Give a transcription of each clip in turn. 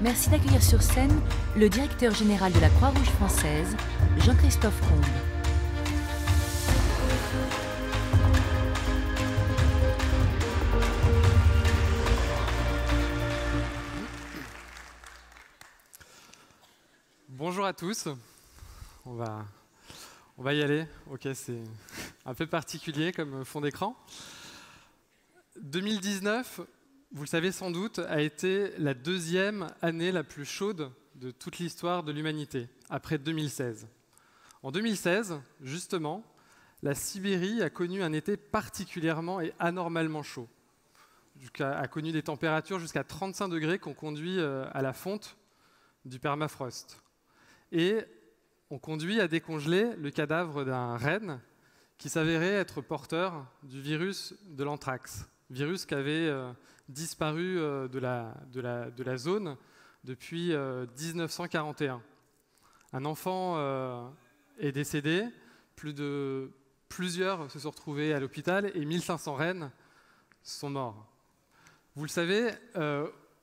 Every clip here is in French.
Merci d'accueillir sur scène le directeur général de la Croix-Rouge française, Jean-Christophe Combe. Bonjour à tous, on va y aller. Ok, c'est un peu particulier comme fond d'écran. 2019, vous le savez sans doute, a été la deuxième année la plus chaude de toute l'histoire de l'humanité, après 2016. En 2016, justement, la Sibérie a connu un été particulièrement et anormalement chaud. A connu des températures jusqu'à 35 degrés qui ont conduit à la fonte du permafrost. Et on conduit à décongeler le cadavre d'un renne qui s'avérait être porteur du virus de l'anthrax, virus qui avait disparu de la zone depuis 1941. Un enfant est décédé, plusieurs se sont retrouvés à l'hôpital et 1500 rennes sont morts. Vous le savez,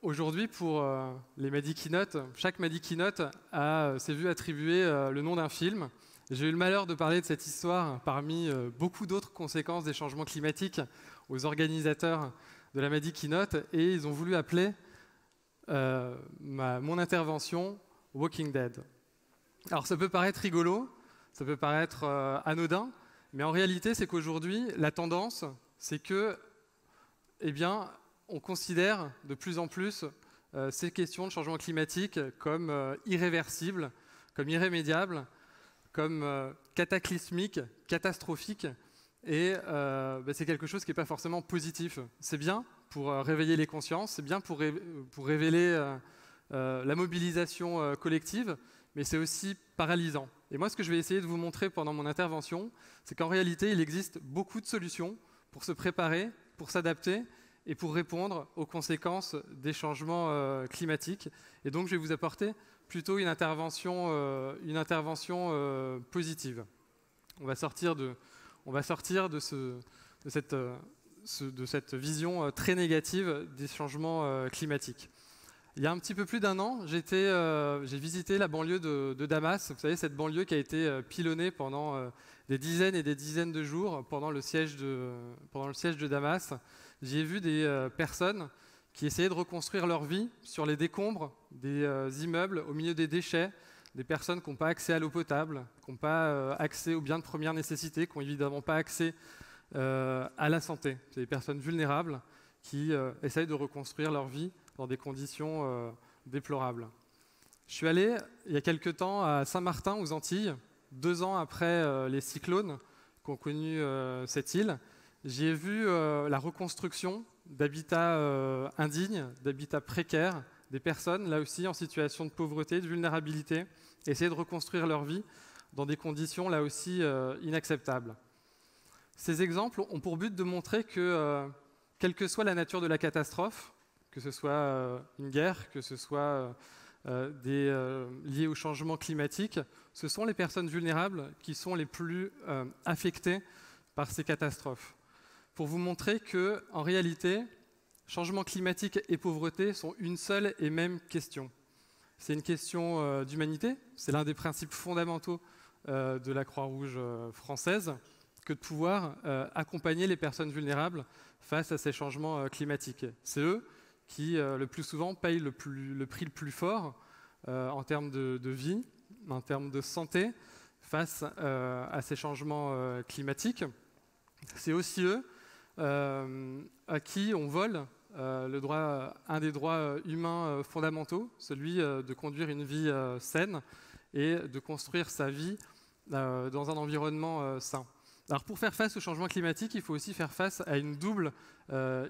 aujourd'hui, pour les Madi Keynote, chaque Madi Keynote s'est vu attribuer le nom d'un film. J'ai eu le malheur de parler de cette histoire parmi beaucoup d'autres conséquences des changements climatiques aux organisateurs de la Madi Keynote et ils ont voulu appeler mon intervention Walking Dead. Alors ça peut paraître rigolo, ça peut paraître anodin, mais en réalité c'est qu'aujourd'hui la tendance c'est que, on considère de plus en plus ces questions de changement climatique comme irréversibles, comme irrémédiables, comme cataclysmiques, catastrophiques. Et c'est quelque chose qui n'est pas forcément positif. C'est bien pour réveiller les consciences, c'est bien pour révéler la mobilisation collective, mais c'est aussi paralysant. Et moi, ce que je vais essayer de vous montrer pendant mon intervention, c'est qu'en réalité, il existe beaucoup de solutions pour se préparer, pour s'adapter, et pour répondre aux conséquences des changements climatiques. Et donc, je vais vous apporter plutôt une intervention positive. On va sortir de cette vision très négative des changements climatiques. Il y a un petit peu plus d'un an, j'ai visité la banlieue de Damas. Vous savez, cette banlieue qui a été pilonnée pendant des dizaines et des dizaines de jours pendant le siège de Damas. J'y ai vu des personnes qui essayaient de reconstruire leur vie sur les décombres des immeubles, au milieu des déchets, des personnes qui n'ont pas accès à l'eau potable, qui n'ont pas accès aux biens de première nécessité, qui n'ont évidemment pas accès à la santé. C'est des personnes vulnérables qui essayent de reconstruire leur vie dans des conditions déplorables. Je suis allé, il y a quelque temps, à Saint-Martin, aux Antilles, 2 ans après les cyclones qu'ont connu cette île. J'y ai vu la reconstruction d'habitats indignes, d'habitats précaires, des personnes, là aussi, en situation de pauvreté, de vulnérabilité, essayer de reconstruire leur vie dans des conditions, là aussi, inacceptables. Ces exemples ont pour but de montrer que, quelle que soit la nature de la catastrophe, que ce soit une guerre, que ce soit lié au changement climatique, ce sont les personnes vulnérables qui sont les plus affectées par ces catastrophes. Pour vous montrer que, en réalité, changement climatique et pauvreté sont une seule et même question. C'est une question d'humanité, c'est l'un des principes fondamentaux de la Croix-Rouge française, que de pouvoir accompagner les personnes vulnérables face à ces changements climatiques. C'est eux qui, le plus souvent, payent le prix le plus fort en termes de vie, en termes de santé, face à ces changements climatiques. C'est aussi eux à qui on vole un des droits humains fondamentaux, celui de conduire une vie saine et de construire sa vie dans un environnement sain. Alors pour faire face au changement climatique, il faut aussi faire face à une double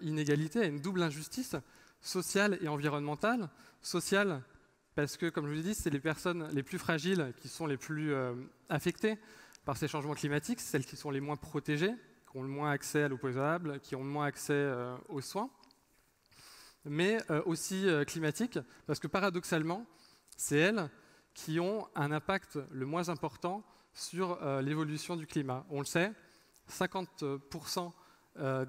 inégalité, à une double injustice sociale et environnementale. Sociale parce que, comme je vous l'ai dit, c'est les personnes les plus fragiles qui sont les plus affectées par ces changements climatiques, celles qui sont les moins protégées, qui ont le moins accès à l'eau potable, qui ont le moins accès aux soins, mais aussi climatique, parce que paradoxalement, c'est elles qui ont un impact le moins important sur l'évolution du climat. On le sait, 50%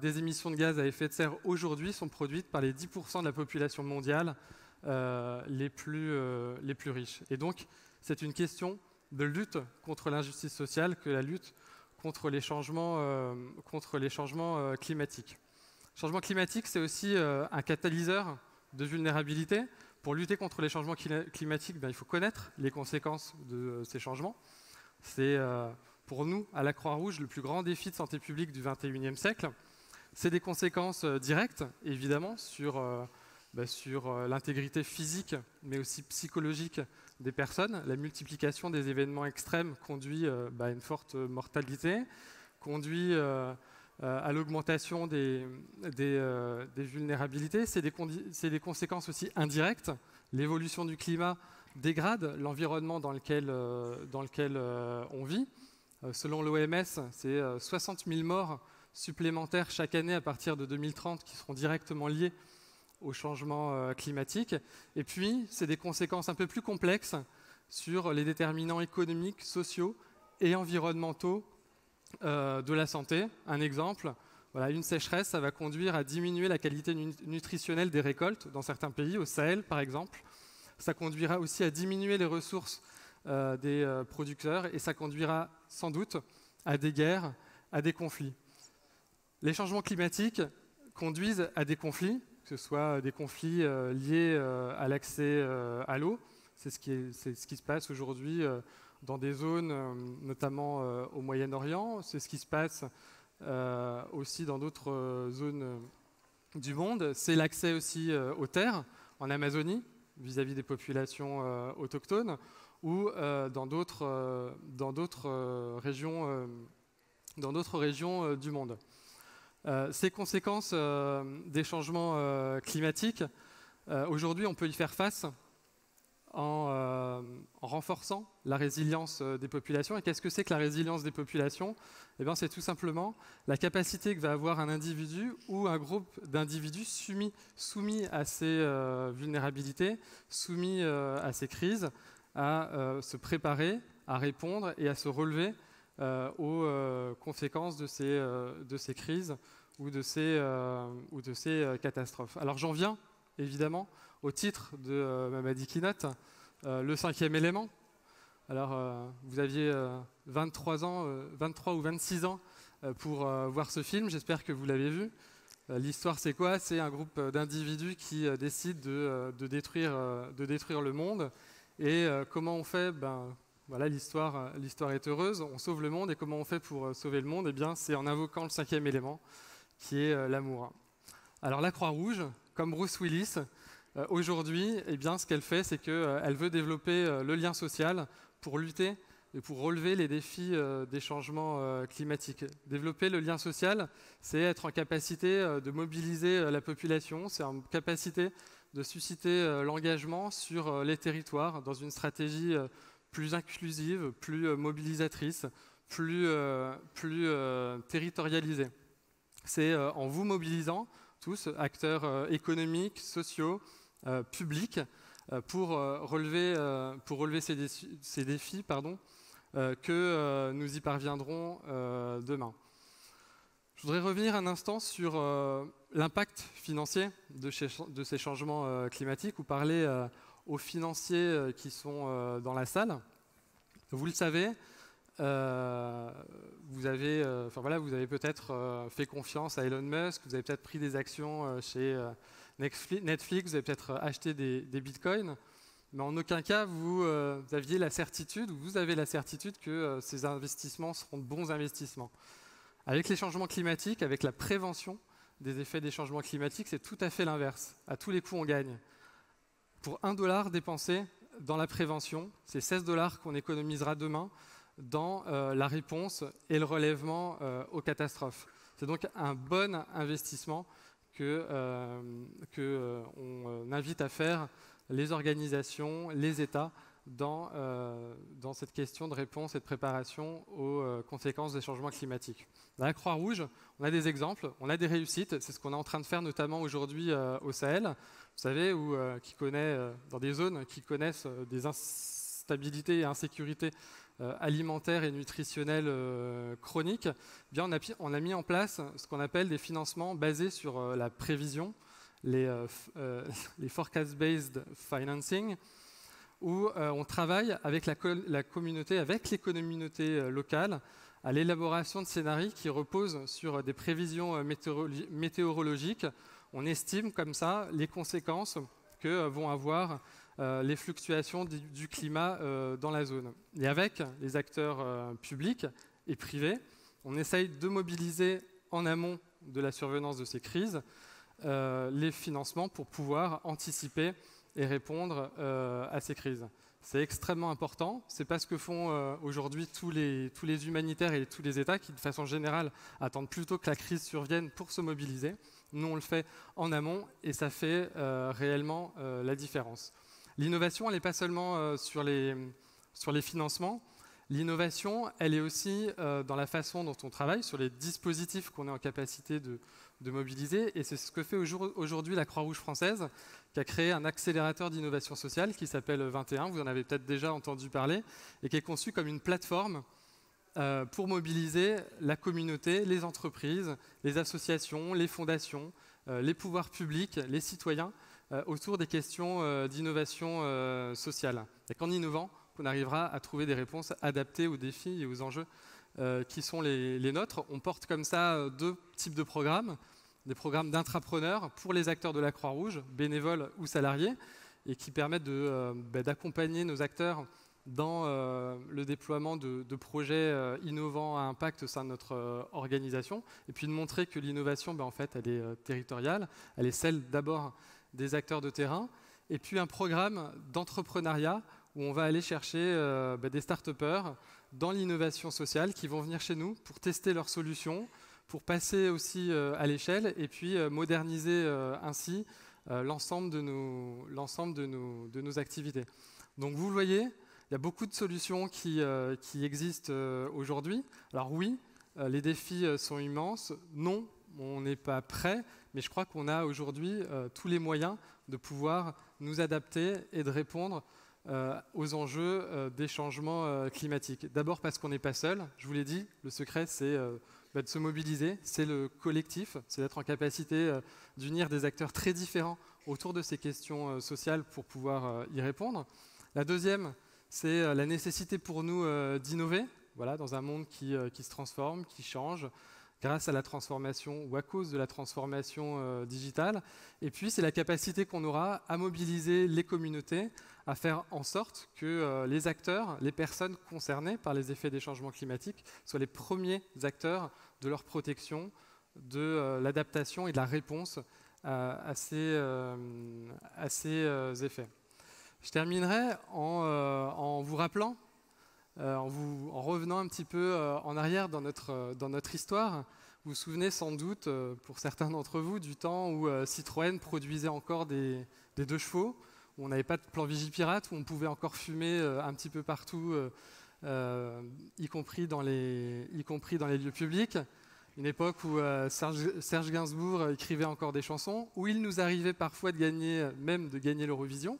des émissions de gaz à effet de serre aujourd'hui sont produites par les 10% de la population mondiale les plus riches. Et donc, c'est une question de lutte contre l'injustice sociale que la lutte contre les changements climatiques. Le changement climatique, c'est aussi un catalyseur de vulnérabilité. Pour lutter contre les changements climatiques, il faut connaître les conséquences de ces changements. C'est pour nous, à la Croix-Rouge, le plus grand défi de santé publique du XXIe siècle. C'est des conséquences directes, évidemment, sur l'intégrité physique, mais aussi psychologique des personnes. La multiplication des événements extrêmes conduit à une forte mortalité, conduit à l'augmentation des vulnérabilités. C'est des conséquences aussi indirectes. L'évolution du climat dégrade l'environnement dans lequel on vit. Selon l'OMS, c'est 60 000 morts supplémentaires chaque année à partir de 2030 qui seront directement liées au changement climatique. Et puis, c'est des conséquences un peu plus complexes sur les déterminants économiques, sociaux et environnementaux de la santé. Un exemple, une sécheresse, ça va conduire à diminuer la qualité nutritionnelle des récoltes dans certains pays, au Sahel par exemple. Ça conduira aussi à diminuer les ressources des producteurs et ça conduira sans doute à des guerres, à des conflits. Les changements climatiques conduisent à des conflits, que ce soit des conflits liés à l'accès à l'eau. C'est ce qui se passe aujourd'hui dans des zones, notamment au Moyen-Orient. C'est ce qui se passe aussi dans d'autres zones du monde. C'est l'accès aussi aux terres, en Amazonie, vis-à-vis des populations autochtones, ou dans d'autres régions du monde. Ces conséquences des changements climatiques, aujourd'hui, on peut y faire face en renforçant la résilience des populations. Et qu'est-ce que c'est que la résilience des populations ? C'est tout simplement la capacité que va avoir un individu ou un groupe d'individus soumis à ces vulnérabilités, soumis à ces crises, à se préparer, à répondre et à se relever aux conséquences de ces crises ou de ces catastrophes. Alors j'en viens évidemment au titre de Mamady Kinotte, le 5e élément. Alors vous aviez 23 ou 26 ans pour voir ce film, j'espère que vous l'avez vu. L'histoire c'est quoi ? C'est un groupe d'individus qui décident de détruire le monde. Et comment on fait ? L'histoire est heureuse, on sauve le monde, et comment on fait pour sauver le monde ? C'est en invoquant le 5e élément, qui est l'amour. Alors la Croix-Rouge, comme Bruce Willis, aujourd'hui, ce qu'elle fait, c'est qu'elle veut développer le lien social pour lutter et pour relever les défis des changements climatiques. Développer le lien social, c'est être en capacité de mobiliser la population, c'est en capacité de susciter l'engagement sur les territoires dans une stratégie plus inclusive, plus mobilisatrice, plus territorialisée. C'est en vous mobilisant, tous, acteurs économiques, sociaux, publics, pour relever ces défis, que nous y parviendrons demain. Je voudrais revenir un instant sur l'impact financier de ces changements climatiques, ou parler aux financiers qui sont dans la salle. Vous le savez, vous avez peut-être fait confiance à Elon Musk, vous avez peut-être pris des actions chez Netflix, vous avez peut-être acheté des bitcoins, mais en aucun cas vous avez la certitude que ces investissements seront de bons investissements. Avec les changements climatiques, avec la prévention des effets des changements climatiques, c'est tout à fait l'inverse. À tous les coups, on gagne. Pour $1 dépensé dans la prévention, c'est $16 qu'on économisera demain dans la réponse et le relèvement aux catastrophes. C'est donc un bon investissement qu'on invite à faire les organisations, les États dans cette question de réponse et de préparation aux conséquences des changements climatiques. Dans la Croix-Rouge, on a des exemples, on a des réussites. C'est ce qu'on est en train de faire notamment aujourd'hui au Sahel. Vous savez, dans des zones qui connaissent des instabilités et insécurités alimentaires et nutritionnelles chroniques, on a mis en place ce qu'on appelle des financements basés sur la prévision, les forecast-based financing, où on travaille avec la communauté, avec les communautés locales, à l'élaboration de scénarios qui reposent sur des prévisions météorologiques. On estime comme ça les conséquences que vont avoir les fluctuations du climat dans la zone. Et avec les acteurs publics et privés, on essaye de mobiliser en amont de la survenance de ces crises les financements pour pouvoir anticiper et répondre à ces crises. C'est extrêmement important. Ce n'est pas ce que font aujourd'hui tous les humanitaires et tous les États qui, de façon générale, attendent plutôt que la crise survienne pour se mobiliser. Nous, on le fait en amont et ça fait réellement la différence. L'innovation, elle n'est pas seulement sur les financements. L'innovation, elle est aussi dans la façon dont on travaille, sur les dispositifs qu'on est en capacité de mobiliser. Et c'est ce que fait aujourd'hui la Croix-Rouge française, qui a créé un accélérateur d'innovation sociale qui s'appelle 21, vous en avez peut-être déjà entendu parler, et qui est conçu comme une plateforme pour mobiliser la communauté, les entreprises, les associations, les fondations, les pouvoirs publics, les citoyens, autour des questions d'innovation sociale. Et qu'en innovant, on arrivera à trouver des réponses adaptées aux défis et aux enjeux qui sont les nôtres. On porte comme ça deux types de programmes. Des programmes d'intrapreneurs pour les acteurs de la Croix-Rouge, bénévoles ou salariés, et qui permettent d'accompagner nos acteurs dans le déploiement de projets innovants à impact au sein de notre organisation, et puis de montrer que l'innovation, en fait, elle est territoriale, elle est celle d'abord des acteurs de terrain, et puis un programme d'entrepreneuriat où on va aller chercher des start-upers dans l'innovation sociale qui vont venir chez nous pour tester leurs solutions, pour passer aussi à l'échelle et puis moderniser ainsi l'ensemble de nos activités. Donc vous le voyez, il y a beaucoup de solutions qui existent aujourd'hui. Alors oui, les défis sont immenses. Non, on n'est pas prêt, mais je crois qu'on a aujourd'hui tous les moyens de pouvoir nous adapter et de répondre aux enjeux des changements climatiques. D'abord parce qu'on n'est pas seul, je vous l'ai dit, le secret c'est de se mobiliser, c'est le collectif, c'est d'être en capacité d'unir des acteurs très différents autour de ces questions sociales pour pouvoir y répondre. La deuxième, c'est la nécessité pour nous d'innover, voilà, dans un monde qui se transforme, qui change, grâce à la transformation ou à cause de la transformation digitale. Et puis, c'est la capacité qu'on aura à mobiliser les communautés, à faire en sorte que les acteurs, les personnes concernées par les effets des changements climatiques soient les premiers acteurs de leur protection, de l'adaptation et de la réponse à ces effets. Je terminerai en vous rappelant, en revenant un petit peu en arrière dans notre histoire. Vous vous souvenez sans doute, pour certains d'entre vous, du temps où Citroën produisait encore des 2 chevaux, où on n'avait pas de plan Vigipirate, où on pouvait encore fumer un petit peu partout, y compris dans les lieux publics. Une époque où Serge Gainsbourg écrivait encore des chansons, où il nous arrivait parfois de gagner l'Eurovision,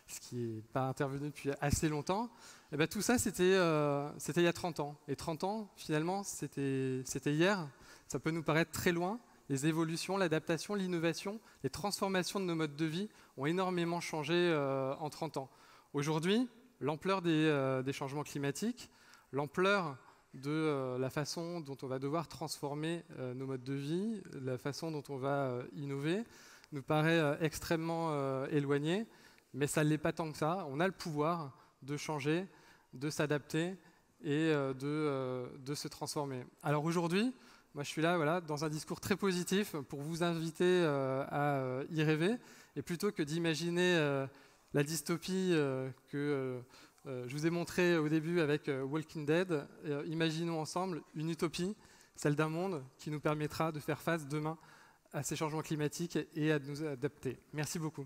ce qui n'est pas intervenu depuis assez longtemps. Et bien, tout ça, c'était il y a 30 ans. Et 30 ans, finalement, c'était hier. Ça peut nous paraître très loin. Les évolutions, l'adaptation, l'innovation, les transformations de nos modes de vie ont énormément changé en 30 ans. Aujourd'hui, l'ampleur des changements climatiques, l'ampleur de la façon dont on va devoir transformer nos modes de vie, la façon dont on va innover, nous paraît extrêmement éloignée, mais ça ne l'est pas tant que ça. On a le pouvoir de changer, de s'adapter et de se transformer. Alors aujourd'hui, moi je suis là voilà, dans un discours très positif pour vous inviter à y rêver, et plutôt que d'imaginer la dystopie que je vous ai montré au début avec Walking Dead, imaginons ensemble une utopie, celle d'un monde qui nous permettra de faire face demain à ces changements climatiques et à nous adapter. Merci beaucoup.